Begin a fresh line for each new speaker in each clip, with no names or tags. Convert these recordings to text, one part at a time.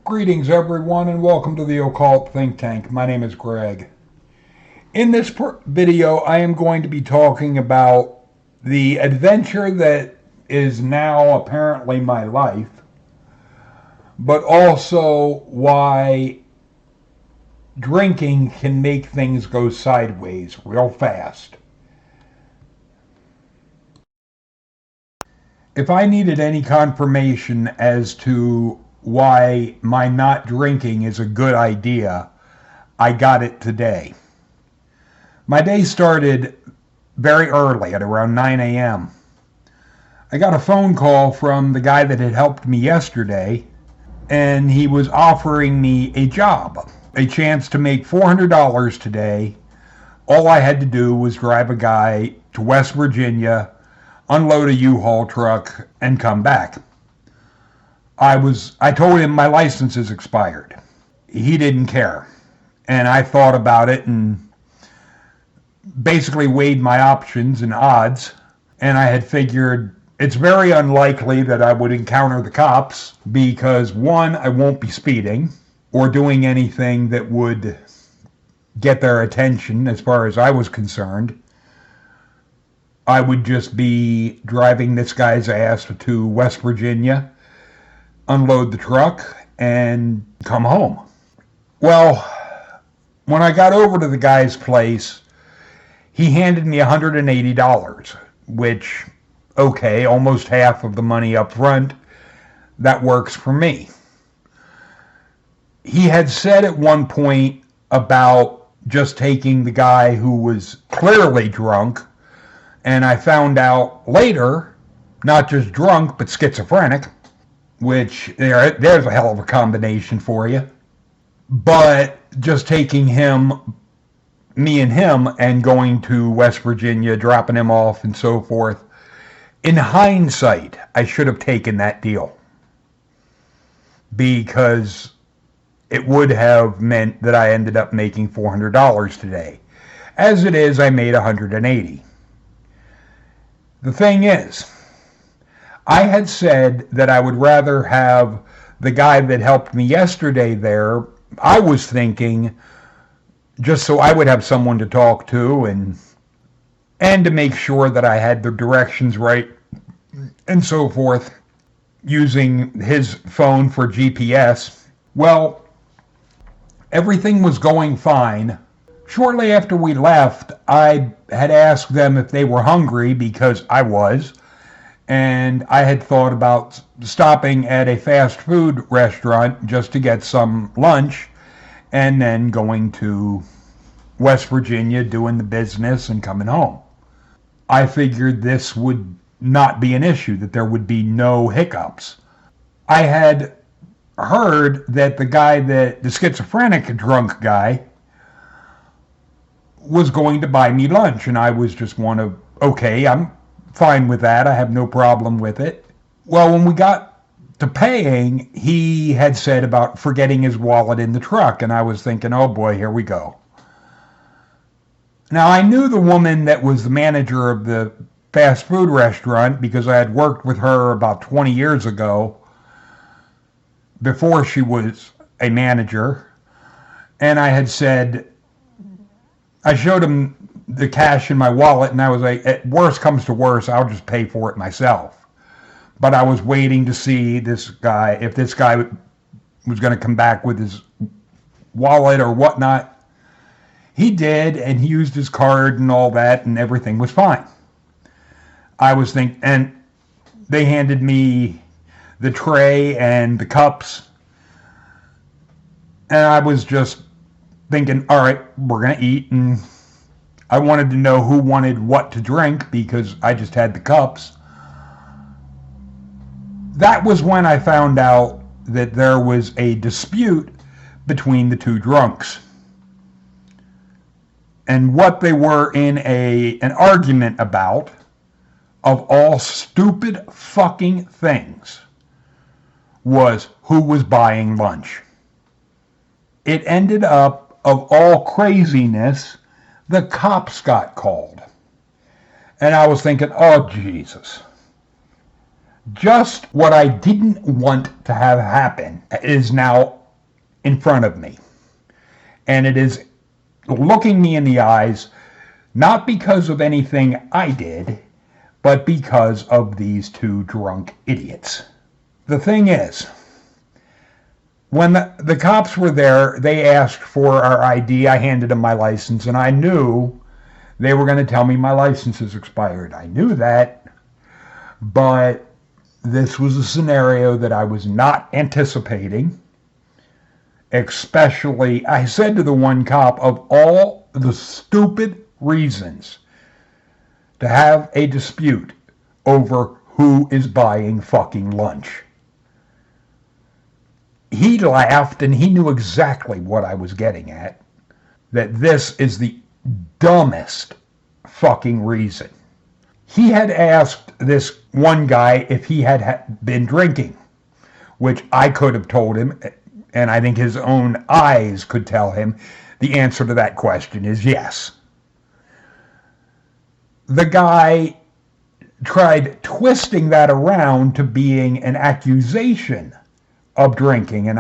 Greetings, everyone, and welcome to the Occult Think Tank. My name is Greg. In this video, I am going to be talking about the adventure that is now apparently my life, but also why drinking can make things go sideways real fast. If I needed any confirmation as to why my not drinking is a good idea, I got it today. My day started very early at around 9 a.m. I got a phone call from the guy that had helped me yesterday, and he was offering me a job, a chance to make $400 today. All I had to do was drive a guy to West Virginia, unload a U-Haul truck, and come back. I told him my license is expired. He didn't care. And I thought about it and basically weighed my options and odds. And I had figured it's very unlikely that I would encounter the cops because, one, I won't be speeding or doing anything that would get their attention as far as I was concerned. I would just be driving this guy's ass to West Virginia, unload the truck, and come home. Well, when I got over to the guy's place, he handed me $180, which, okay, almost half of the money up front. That works for me. He had said at one point about just taking the guy who was clearly drunk, and I found out later, not just drunk, but schizophrenic, which there's a hell of a combination for you. But just taking me and him, and going to West Virginia, dropping him off and so forth. In hindsight, I should have taken that deal, because it would have meant that I ended up making $400 today. As it is, I made $180. The thing is, I had said that I would rather have the guy that helped me yesterday there. I was thinking just so I would have someone to talk to and to make sure that I had the directions right and so forth, using his phone for GPS. Well, everything was going fine. Shortly after we left, I had asked them if they were hungry, because I was. And I had thought about stopping at a fast food restaurant just to get some lunch, and then going to West Virginia, doing the business, and coming home. I figured this would not be an issue, that there would be no hiccups. I had heard that the schizophrenic drunk guy, was going to buy me lunch, and I was just okay, I'm fine with that. I have no problem with it. Well, when we got to paying, he had said about forgetting his wallet in the truck, and I was thinking, oh boy, here we go. Now, I knew the woman that was the manager of the fast food restaurant because I had worked with her about 20 years ago, before she was a manager, and I had said, I showed him the cash in my wallet, and I was like, at worst comes to worst, I'll just pay for it myself. But I was waiting to see if this guy was going to come back with his wallet or whatnot. He did, and he used his card and all that, and everything was fine. I was thinking, and they handed me the tray and the cups, and I was just thinking, all right, we're going to eat, and I wanted to know who wanted what to drink because I just had the cups. That was when I found out that there was a dispute between the two drunks. And what they were in an argument about, of all stupid fucking things, was who was buying lunch. It ended up, of all craziness, the cops got called. And I was thinking, oh, Jesus. Just what I didn't want to have happen is now in front of me. And it is looking me in the eyes, not because of anything I did, but because of these two drunk idiots. The thing is, when the cops were there, they asked for our ID. I handed them my license, and I knew they were going to tell me my license is expired. I knew that, but this was a scenario that I was not anticipating. Especially, I said to the one cop, of all the stupid reasons to have a dispute over who is buying fucking lunch. He laughed and he knew exactly what I was getting at. That this is the dumbest fucking reason. He had asked this one guy if he had been drinking, which I could have told him, and I think his own eyes could tell him the answer to that question is yes. The guy tried twisting that around to being an accusation of drinking, and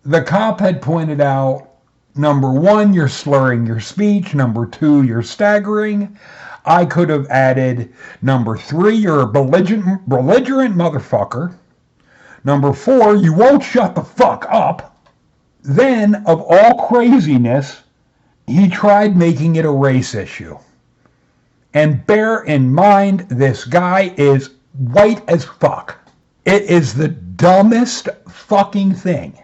the cop had pointed out, number one, you're slurring your speech, number two, you're staggering. I could have added, number three, you're a belligerent motherfucker. Number four, you won't shut the fuck up. Then, of all craziness, he tried making it a race issue. And bear in mind, this guy is white as fuck. It is the dumbest fucking thing.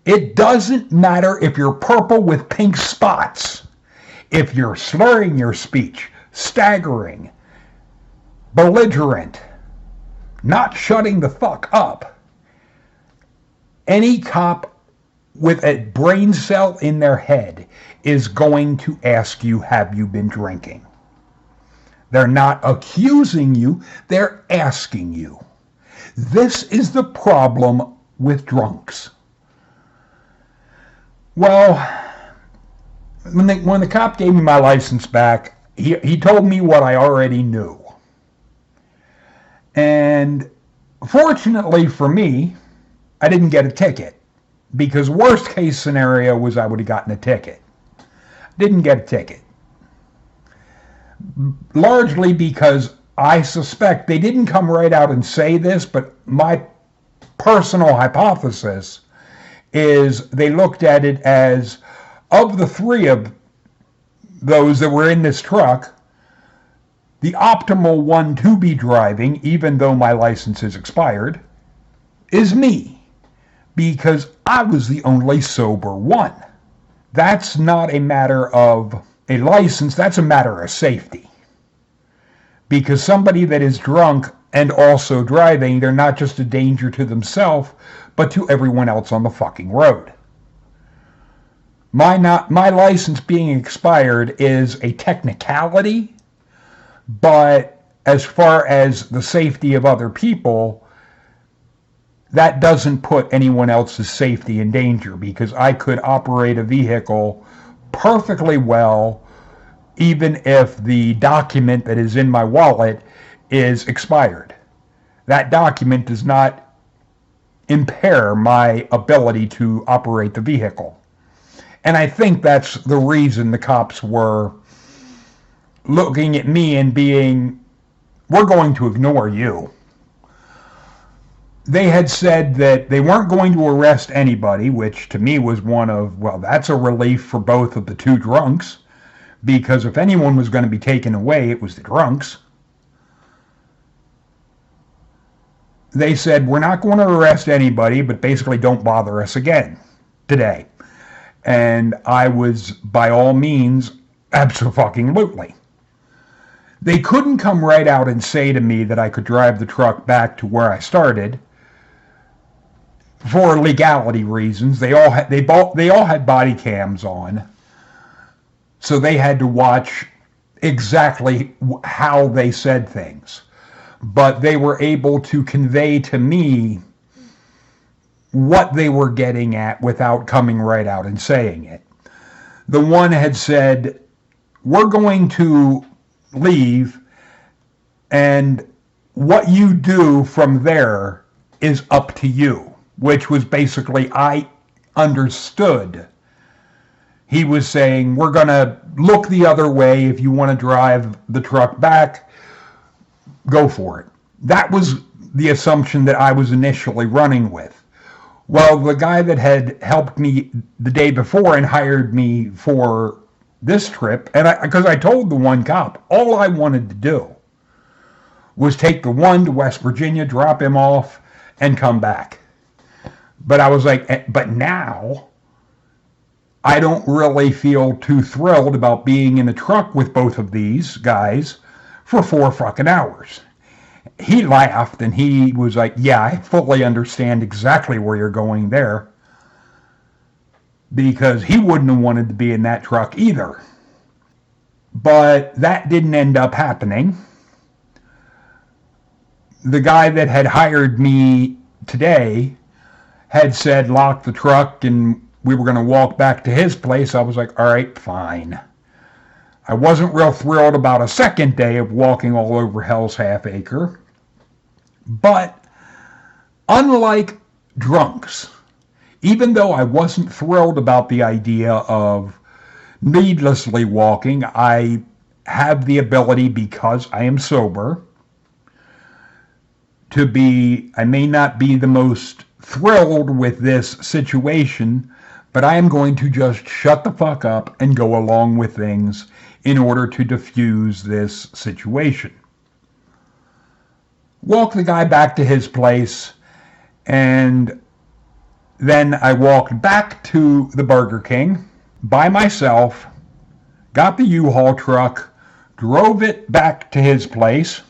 It doesn't matter if you're purple with pink spots. If you're slurring your speech, staggering, belligerent, not shutting the fuck up, any cop with a brain cell in their head is going to ask you, have you been drinking? They're not accusing you, they're asking you. This is the problem with drunks. Well, when the cop gave me my license back, he told me what I already knew. And fortunately for me, I didn't get a ticket. Because worst case scenario was I would have gotten a ticket. Didn't get a ticket. Largely because I suspect they didn't come right out and say this, but my personal hypothesis is they looked at it as, of the three of those that were in this truck, the optimal one to be driving, even though my license is expired, is me. Because I was the only sober one. That's not a matter of a license, that's a matter of safety. Because somebody that is drunk and also driving, they're not just a danger to themselves, but to everyone else on the fucking road. My license being expired is a technicality, but as far as the safety of other people, that doesn't put anyone else's safety in danger, because I could operate a vehicle perfectly well even if the document that is in my wallet is expired. That document does not impair my ability to operate the vehicle. And I think that's the reason the cops were looking at me and being, we're going to ignore you. They had said that they weren't going to arrest anybody, which to me was one of, well, that's a relief for both of the two drunks, because if anyone was going to be taken away, it was the drunks. They said, we're not going to arrest anybody, but basically don't bother us again today. And I was, by all means, abso-fucking-lutely. They couldn't come right out and say to me that I could drive the truck back to where I started for legality reasons. They all had body cams on, so they had to watch exactly how they said things. But they were able to convey to me what they were getting at without coming right out and saying it. The one had said, we're going to leave, and what you do from there is up to you. which was basically, I understood. He was saying, we're going to look the other way. If you want to drive the truck back, go for it. That was the assumption that I was initially running with. Well, the guy that had helped me the day before and hired me for this trip, and because I told the one cop, all I wanted to do was take the one to West Virginia, drop him off, and come back. But I was like, but now I don't really feel too thrilled about being in a truck with both of these guys for 4 fucking hours. He laughed and he was like, yeah, I fully understand exactly where you're going there, because he wouldn't have wanted to be in that truck either. But that didn't end up happening. The guy that had hired me today had said lock the truck and we were going to walk back to his place. I was like, all right, fine. I wasn't real thrilled about a second day of walking all over Hell's Half Acre. But unlike drunks, even though I wasn't thrilled about the idea of needlessly walking, I have the ability, because I am sober, to be, I may not be the most thrilled with this situation, but I am going to just shut the fuck up and go along with things in order to diffuse this situation. Walked the guy back to his place, and then I walked back to the Burger King by myself, got the U-Haul truck, drove it back to his place,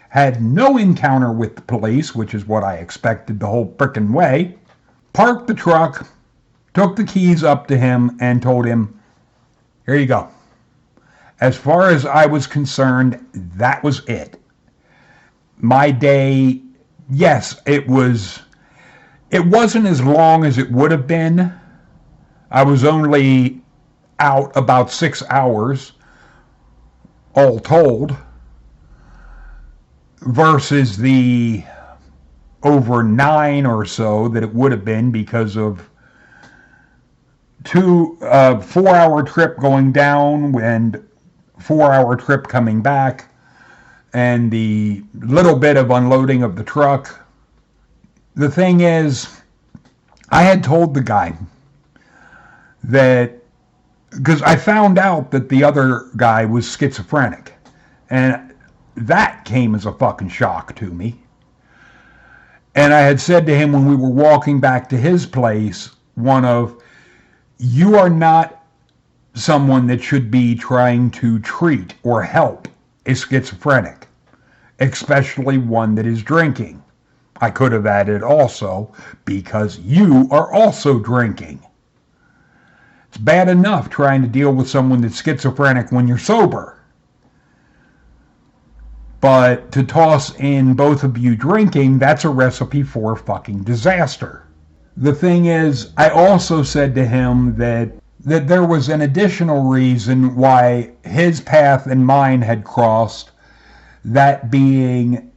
had no encounter with the police, which is what I expected the whole frickin' way, parked the truck, took the keys up to him, and told him, here you go. As far as I was concerned, that was it. My day, yes, it wasn't as long as it would have been. I was only out about 6 hours, all told, versus the over 9 or so that it would have been because of 4-hour trip going down and 4-hour trip coming back, and the little bit of unloading of the truck. The thing is, I had told the guy that, because I found out that the other guy was schizophrenic, and that came as a fucking shock to me. And I had said to him when we were walking back to his place, you are not someone that should be trying to treat or help a schizophrenic, especially one that is drinking. I could have added also, because you are also drinking. It's bad enough trying to deal with someone that's schizophrenic when you're sober. But to toss in both of you drinking, that's a recipe for fucking disaster. The thing is, I also said to him that there was an additional reason why his path and mine had crossed, that being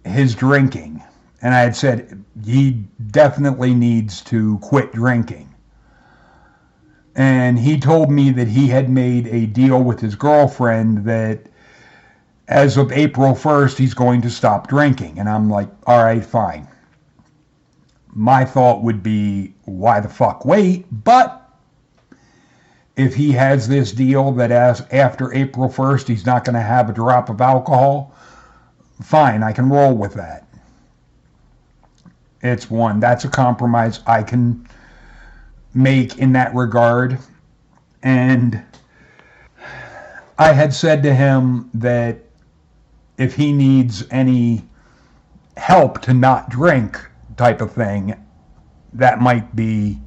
his drinking. And I had said he definitely needs to quit drinking. And he told me that he had made a deal with his girlfriend that as of April 1st, he's going to stop drinking. And I'm like, all right, fine. My thought would be, why the fuck wait? But if he has this deal that after April 1st, he's not going to have a drop of alcohol, fine, I can roll with that. That's a compromise I can make in that regard. And I had said to him that if he needs any help to not drink type of thing, that might be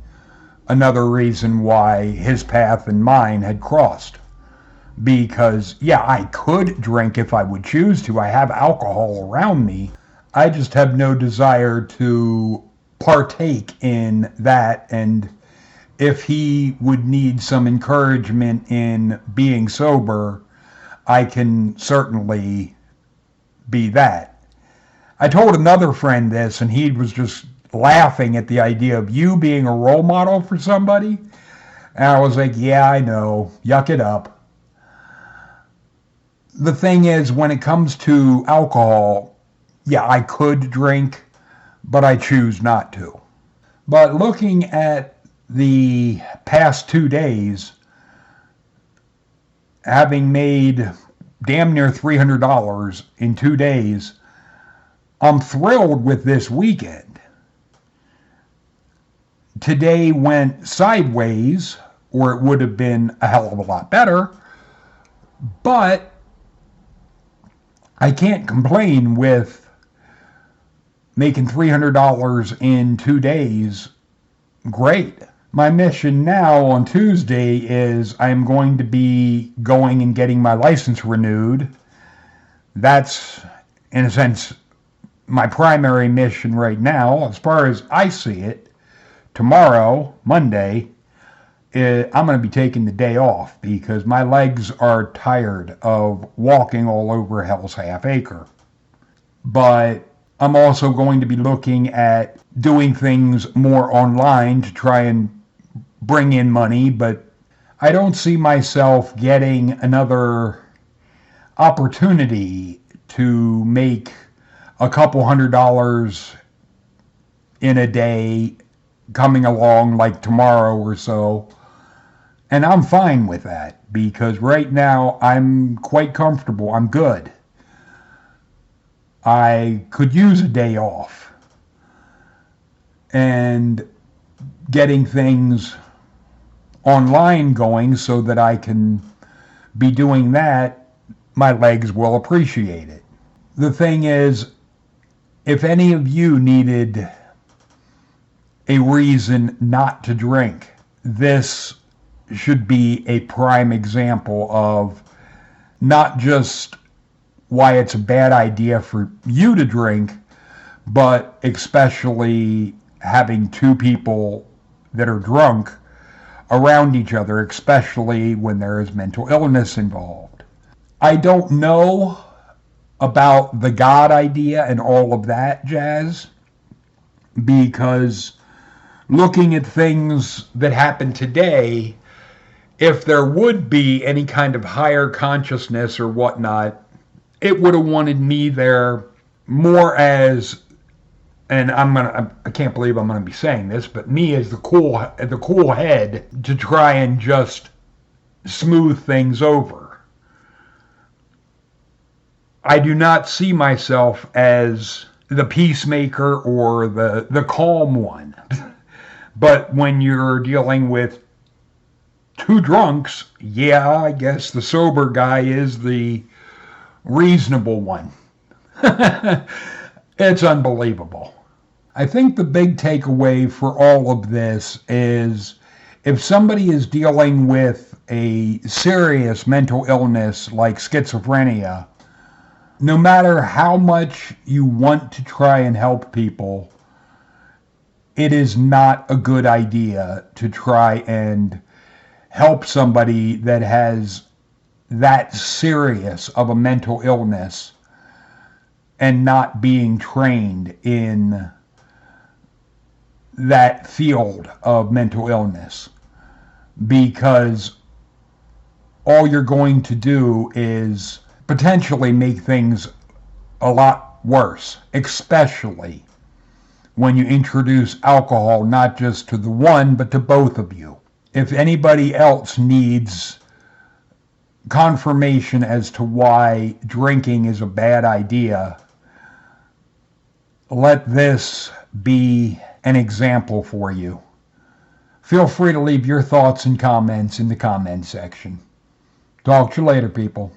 another reason why his path and mine had crossed. Because, yeah, I could drink if I would choose to. I have alcohol around me. I just have no desire to partake in that. And if he would need some encouragement in being sober, I can certainly be that. I told another friend this, and he was just laughing at the idea of you being a role model for somebody. And I was like, yeah, I know. Yuck it up. The thing is, when it comes to alcohol, yeah, I could drink, but I choose not to. But looking at the past 2 days, having made damn near $300 in 2 days, I'm thrilled with this weekend. Today went sideways, or it would have been a hell of a lot better, but I can't complain with making $300 in 2 days. Great. My mission now on Tuesday is I'm going to be going and getting my license renewed. That's, in a sense, my primary mission right now. As far as I see it, tomorrow, Monday, I'm going to be taking the day off because my legs are tired of walking all over Hell's Half Acre. But I'm also going to be looking at doing things more online to try and bring in money, but I don't see myself getting another opportunity to make a couple $100 in a day coming along like tomorrow or so. And I'm fine with that because right now I'm quite comfortable. I'm good. I could use a day off. And getting things online going so that I can be doing that, my legs will appreciate it. The thing is, if any of you needed a reason not to drink, this should be a prime example of not just why it's a bad idea for you to drink, but especially having two people that are drunk around each other, especially when there is mental illness involved. I don't know about the God idea and all of that jazz, because looking at things that happen today, if there would be any kind of higher consciousness or whatnot, it would have wanted me there more as, and I can't believe I'm gonna be saying this, but me as the cool head to try and just smooth things over. I do not see myself as the peacemaker or the calm one. But when you're dealing with two drunks, yeah, I guess the sober guy is the reasonable one. It's unbelievable. I think the big takeaway for all of this is if somebody is dealing with a serious mental illness like schizophrenia, no matter how much you want to try and help people, it is not a good idea to try and help somebody that has that serious of a mental illness and not being trained in that field of mental illness, because all you're going to do is potentially make things a lot worse, especially when you introduce alcohol not just to the one but to both of you. If anybody else needs confirmation as to why drinking is a bad idea, let this be an example for you. Feel free to leave your thoughts and comments in the comment section. Talk to you later, people.